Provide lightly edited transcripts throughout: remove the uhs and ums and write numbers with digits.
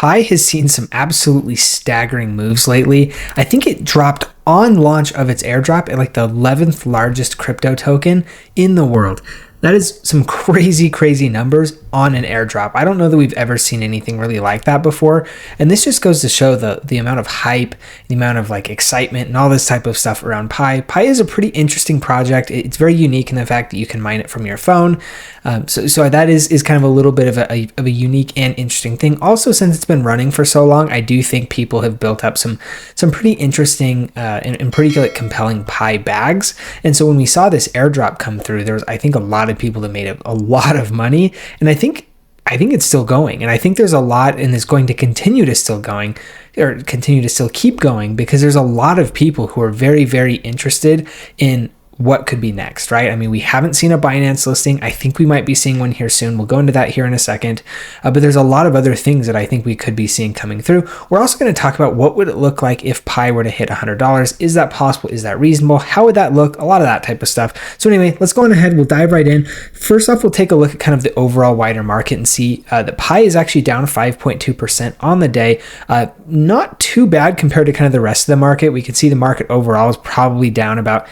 Pi has seen some absolutely staggering moves lately. I think it dropped on launch of its airdrop at like the 11th largest crypto token in the world. That is some crazy numbers on an airdrop. I don't know that we've ever seen anything really like that before. And this just goes to show the amount of hype, the amount of like excitement and all this type of stuff around Pi. Pi is a pretty interesting project. It's very unique in the fact that you can mine it from your phone. So that is kind of a little bit of a unique and interesting thing. Also, since it's been running for so long, I do think people have built up some pretty interesting and pretty like compelling Pi bags. And so when we saw this airdrop come through, there was, I think, a lot of people that made a lot of money, and I think it's still going, and I think there's a lot, and it's going to continue to still going, or continue to still keep going, because there's a lot of people who are very interested in what could be next, right? I mean, we haven't seen a Binance listing. I think we might be seeing one here soon. We'll go into that here in a second. But there's a lot of other things that I think we could be seeing coming through. We're also going to talk about what would it look like if Pi were to hit $100. Is that possible? Is that reasonable? How would that look? A lot of that type of stuff. So anyway, let's go on ahead. We'll dive right in. First off, we'll take a look at kind of the overall wider market and see that Pi is actually down 5.2% on the day. Not too bad compared to kind of the rest of the market. We can see the market overall is probably down about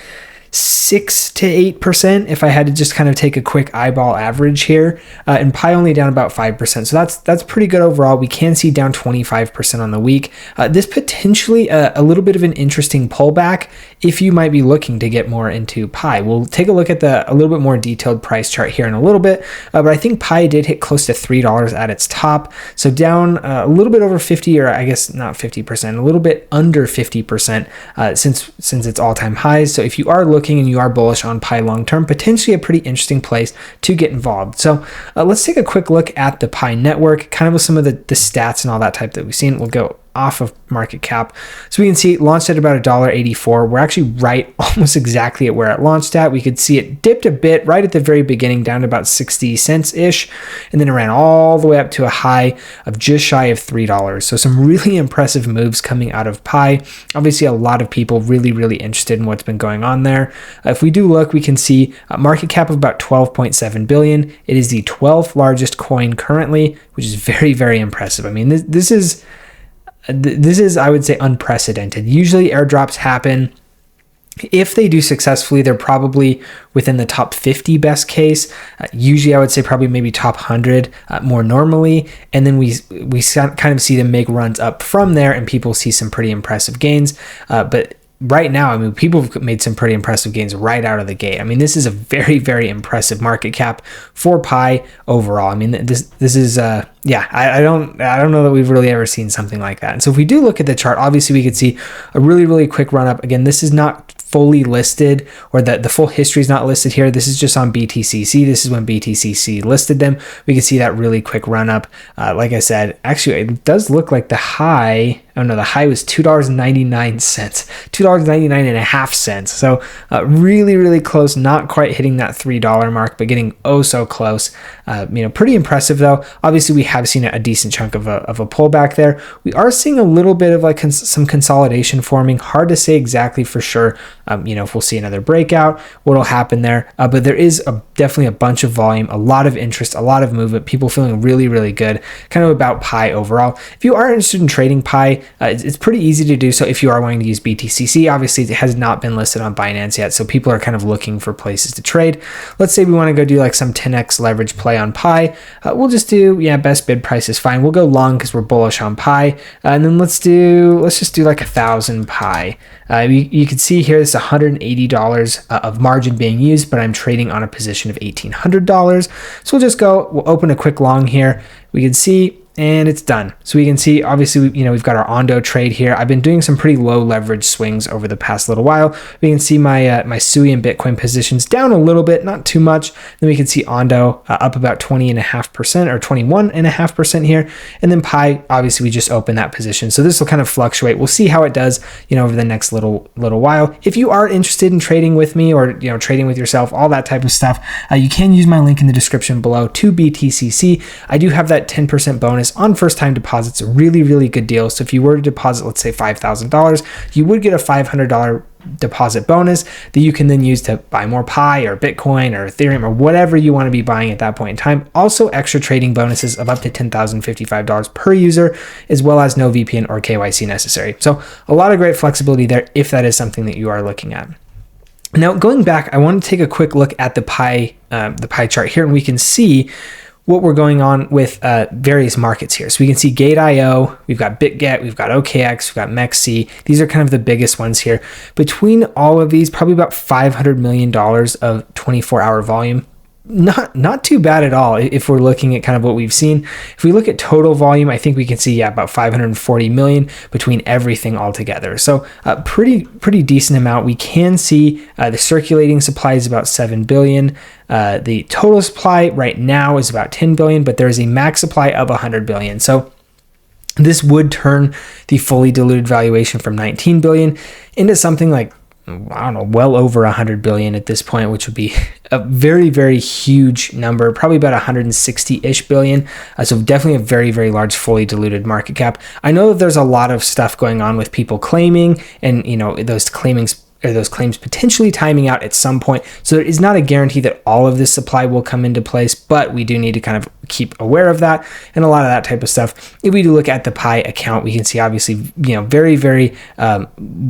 6 to 8% if I had to just kind of take a quick eyeball average here, and Pi only down about 5%. So that's pretty good overall. We can see down 25% on the week. This potentially a little bit of an interesting pullback if you might be looking to get more into Pi. We'll take a look at a little bit more detailed price chart here in a little bit, but I think Pi did hit close to $3 at its top. So down a little bit over 50, or I guess not 50%, a little bit under 50% since its all-time highs. So if you are looking and you are bullish on Pi long term, potentially a pretty interesting place to get involved. So let's take a quick look at the Pi network, kind of with some of the stats and all that type that we've seen. We'll go off of market cap. So we can see it launched at about $1.84. We're actually right almost exactly at where it launched at. We could see it dipped a bit right at the very beginning down to about 60 cents ish, and then it ran all the way up to a high of just shy of $3. So some really impressive moves coming out of Pi. Obviously a lot of people really interested in what's been going on there. If we do look, we can see a market cap of about 12.7 billion. It is the 12th largest coin currently, which is very impressive. I mean, this is, I would say, unprecedented. Usually airdrops happen. If they do successfully, they're probably within the top 50 best case. Usually I would say probably maybe top 100 more normally. And then we kind of see them make runs up from there, and people see some pretty impressive gains. But right now, I mean, people have made some pretty impressive gains right out of the gate. I mean, this is a very impressive market cap for Pi overall. I mean, this is yeah, I don't know that we've really ever seen something like that. And so if we do look at the chart, obviously we could see a really quick run up. Again, this is not fully listed, or the full history is not listed here. This is just on BTCC. This is when BTCC listed them. We can see that really quick run up. Like I said, actually it does look like the high, oh no, the high was $2.99, $2.99.5. So really close, not quite hitting that $3 mark, but getting oh so close. Pretty impressive though. Obviously we have seen a decent chunk of a pullback there. We are seeing a little bit of like some consolidation forming. Hard to say exactly for sure. If we'll see another breakout, what'll happen there. But there is definitely a bunch of volume, a lot of interest, a lot of movement, people feeling really good kind of about Pi overall. If you are interested in trading Pi, it's pretty easy to do so if you are wanting to use BTCC. Obviously, it has not been listed on Binance yet, so people are kind of looking for places to trade. Let's say we want to go do like some 10x leverage play on Pi. We'll just do, best bid price is fine. We'll go long because we're bullish on Pi. And then let's just do like 1,000 Pi. You can see here it's $180 of margin being used, but I'm trading on a position of $1,800. So we'll open a quick long here. We can see, and it's done. So we can see, obviously, we've got our Ondo trade here. I've been doing some pretty low leverage swings over the past little while. We can see my SUI and Bitcoin positions down a little bit, not too much. Then we can see Ondo up about 20.5% or 21.5% here. And then Pi, obviously, we just opened that position. So this will kind of fluctuate. We'll see how it does, over the next little while. If you are interested in trading with me, or, trading with yourself, all that type of stuff, you can use my link in the description below to BTCC. I do have that 10% bonus on first time deposits, a really good deal. So if you were to deposit, let's say $5,000, you would get a $500 deposit bonus that you can then use to buy more Pi or Bitcoin or Ethereum or whatever you want to be buying at that point in time. Also, extra trading bonuses of up to $10,055 per user, as well as no VPN or KYC necessary. So a lot of great flexibility there if that is something that you are looking at. Now, going back, I want to take a quick look at the pie chart here, and we can see what we're going on with various markets here. So we can see Gate.io, we've got BitGet, we've got OKX, we've got MEXC. These are kind of the biggest ones here. Between all of these, probably about $500 million of 24-hour volume. Not too bad at all if we're looking at kind of what we've seen. If we look at total volume, I think we can see about 540 million between everything all together. So a pretty decent amount. We can see the circulating supply is about 7 billion. The total supply right now is about 10 billion, but there is a max supply of 100 billion. So this would turn the fully diluted valuation from 19 billion into something like, I don't know, well over 100 billion at this point, which would be a very, very huge number, probably about 160-ish billion. So definitely a very, very large fully diluted market cap. I know that there's a lot of stuff going on with people claiming, and those claims potentially timing out at some point. So there is not a guarantee that all of this supply will come into place, but we do need to kind of keep aware of that and a lot of that type of stuff. If we do look at the Pi account, we can see obviously, very, very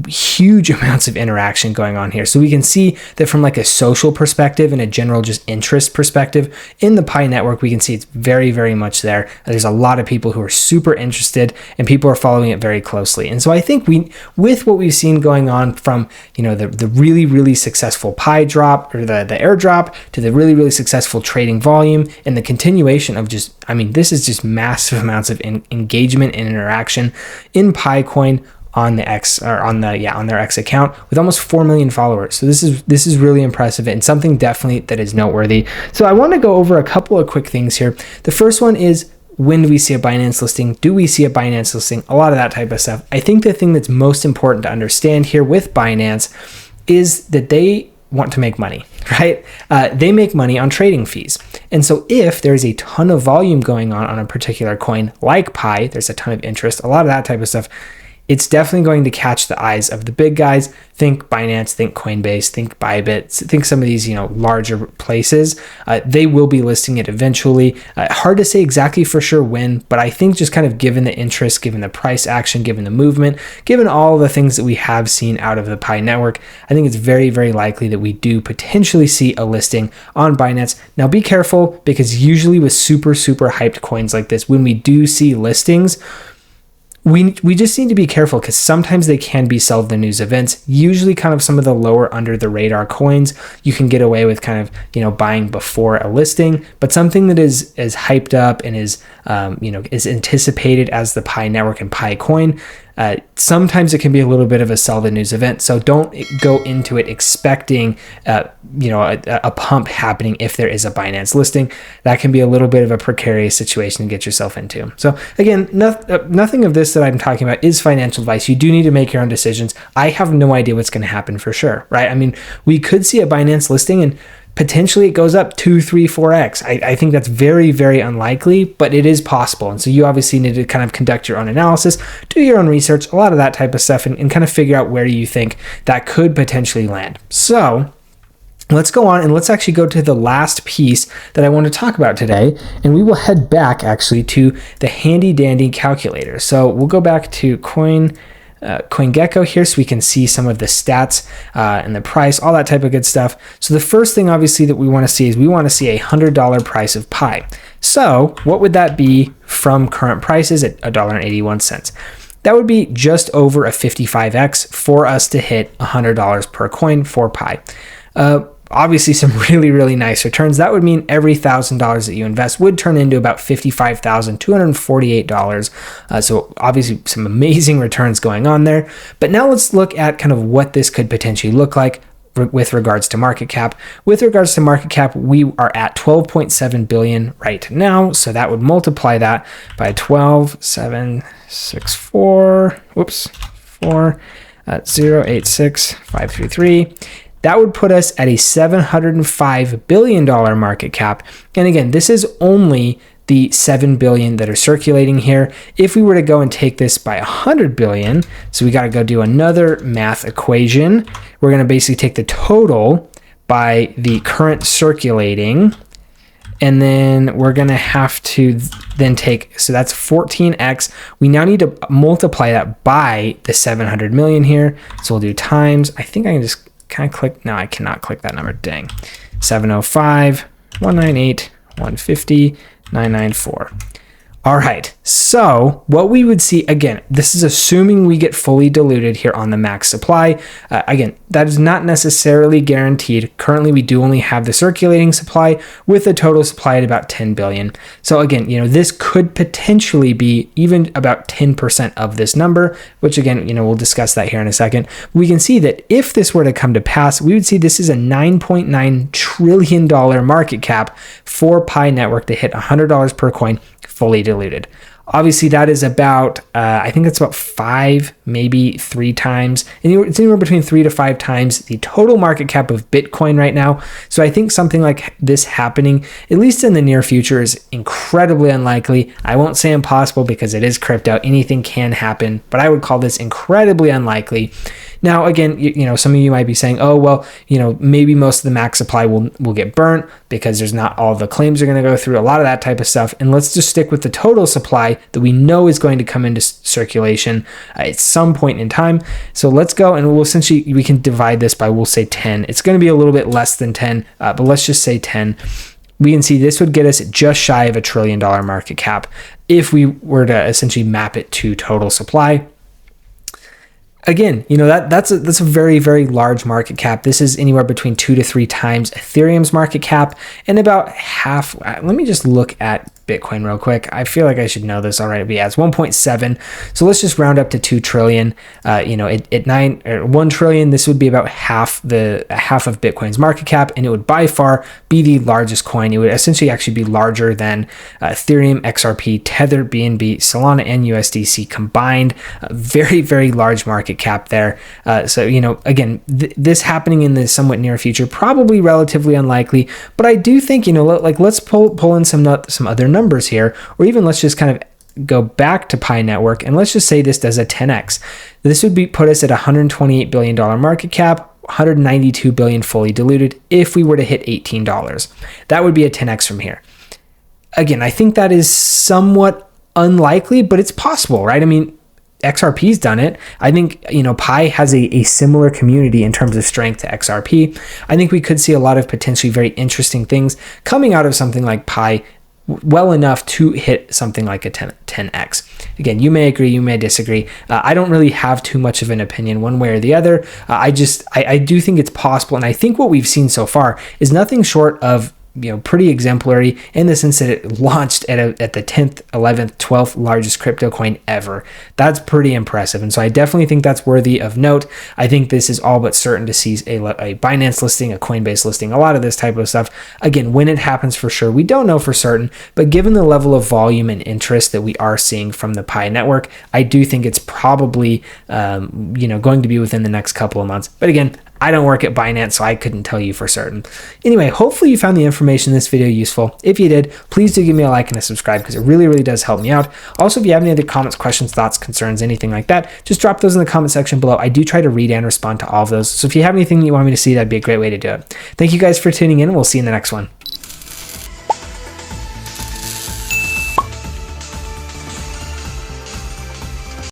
huge amounts of interaction going on here. So we can see that from like a social perspective and a general just interest perspective in the Pi network, we can see it's very, very much there. There's a lot of people who are super interested and people are following it very closely. And so I think with what we've seen going on from, the really, really successful Pi drop or the airdrop to the really, really successful trading volume and the continuation of this is just massive amounts of engagement and interaction in Pi coin on the X or on their X account with almost 4 million followers. So this is really impressive and something definitely that is noteworthy. So I want to go over a couple of quick things here. The first one is, when do we see a Binance listing? Do we see a Binance listing? A lot of that type of stuff. I think the thing that's most important to understand here with Binance is that they want to make money, right? They make money on trading fees. And so if there's a ton of volume going on a particular coin like Pi, there's a ton of interest, a lot of that type of stuff, it's definitely going to catch the eyes of the big guys. Think Binance, think Coinbase, think Bybit, think some of these, larger places. They will be listing it eventually. Hard to say exactly for sure when, but I think just kind of given the interest, given the price action, given the movement, given all the things that we have seen out of the Pi network, I think it's very, very likely that we do potentially see a listing on Binance. Now be careful, because usually with super, super hyped coins like this, when we do see listings, we just need to be careful, because sometimes they can be sell the news events. Usually kind of some of the lower under the radar coins, you can get away with kind of, buying before a listing, but something that is as hyped up and is anticipated as the Pi network and Pi coin, sometimes it can be a little bit of a sell the news event. So don't go into it expecting, a pump happening if there is a Binance listing. That can be a little bit of a precarious situation to get yourself into. So again, nothing of this that I'm talking about is financial advice. You do need to make your own decisions. I have no idea what's going to happen for sure, right? I mean, we could see a Binance listing and potentially it goes up 2, 3, 4x. I think that's very, very unlikely, but it is possible. And so you obviously need to kind of conduct your own analysis, do your own research, a lot of that type of stuff, and kind of figure out where you think that could potentially land. So let's go on and let's actually go to the last piece that I want to talk about today. And we will head back actually to the handy dandy calculator. So we'll go back to CoinGecko here so we can see some of the stats and the price, all that type of good stuff. So the first thing obviously that we want to see is we want to see a $100 price of Pi. So what would that be from current prices at $1.81? That would be just over a 55x for us to hit $100 per coin for Pi. Obviously some really, really nice returns. That would mean every $1,000 that you invest would turn into about $55,248. So obviously some amazing returns going on there. But now let's look at kind of what this could potentially look like with regards to market cap. With regards to market cap, we are at 12.7 billion right now. So that would multiply that by 0.86 That would put us at a $705 billion market cap. And again, this is only the 7 billion that are circulating here. If we were to go and take this by 100 billion, so we got to go do another math equation. We're going to basically take the total by the current circulating, and then we're going to have to then take, so that's 14x. We now need to multiply that by the 700 million here. So we'll do times, I think I can just kind of click, no, I cannot click that number, dang. 705, 198, 150, 994. All right, so what we would see, again, this is assuming we get fully diluted here on the max supply. Again, that is not necessarily guaranteed. Currently, we do only have the circulating supply with a total supply at about 10 billion. So again, this could potentially be even about 10% of this number, which again, we'll discuss that here in a second. We can see that if this were to come to pass, we would see this is a $9.9 trillion market cap for Pi Network to hit $100 per coin fully diluted. Obviously, that is about, I think it's about 5, maybe 3 times. It's anywhere between 3 to 5 times the total market cap of Bitcoin right now. So I think something like this happening, at least in the near future, is incredibly unlikely. I won't say impossible because it is crypto. Anything can happen, but I would call this incredibly unlikely. Now, again, some of you might be saying, oh, well, maybe most of the max supply will get burnt because there's not all the claims are going to go through, a lot of that type of stuff. And let's just stick with the total supply that we know is going to come into circulation at some point in time. So let's go and we can divide this by, we'll say 10. It's going to be a little bit less than 10, but let's just say 10. We can see this would get us just shy of $1 trillion market cap if we were to essentially map it to total supply. Again, that's a very, very large market cap. This is anywhere between 2 to 3 times Ethereum's market cap and about half. Let me just look at Bitcoin real quick. I feel like I should know this already, but yeah, it's 1.7. So let's just round up to 2 trillion. At 1 trillion, this would be about half of Bitcoin's market cap, and it would by far be the largest coin. It would essentially actually be larger than Ethereum, XRP, Tether, BNB, Solana, and USDC combined. Very, very large market cap there. So again, this happening in the somewhat near future, probably relatively unlikely, but I do think let's pull in some other numbers here, or even let's just kind of go back to Pi Network and let's just say this does a 10x. This would put us at $128 billion market cap, 192 billion fully diluted. If we were to hit $18, that would be a 10x from here. Again, I think that is somewhat unlikely, but it's possible, right? I mean, XRP's done it. I think, Pi has a similar community in terms of strength to XRP. I think we could see a lot of potentially very interesting things coming out of something like Pi, well enough to hit something like a 10x. Again, you may agree, you may disagree. I don't really have too much of an opinion one way or the other. I do think it's possible, and I think what we've seen so far is nothing short of pretty exemplary in the sense that it launched at the 10th, 11th, 12th largest crypto coin ever. That's pretty impressive. And so I definitely think that's worthy of note. I think this is all but certain to see a Binance listing, a Coinbase listing, a lot of this type of stuff. Again, when it happens for sure, we don't know for certain, but given the level of volume and interest that we are seeing from the Pi network, I do think it's probably, going to be within the next couple of months. But again, I don't work at Binance, so I couldn't tell you for certain. Anyway, hopefully you found the information in this video useful. If you did, please do give me a like and a subscribe because it really, really does help me out. Also, if you have any other comments, questions, thoughts, concerns, anything like that, just drop those in the comment section below. I do try to read and respond to all of those. So if you have anything you want me to see, that'd be a great way to do it. Thank you guys for tuning in, and we'll see you in the next one.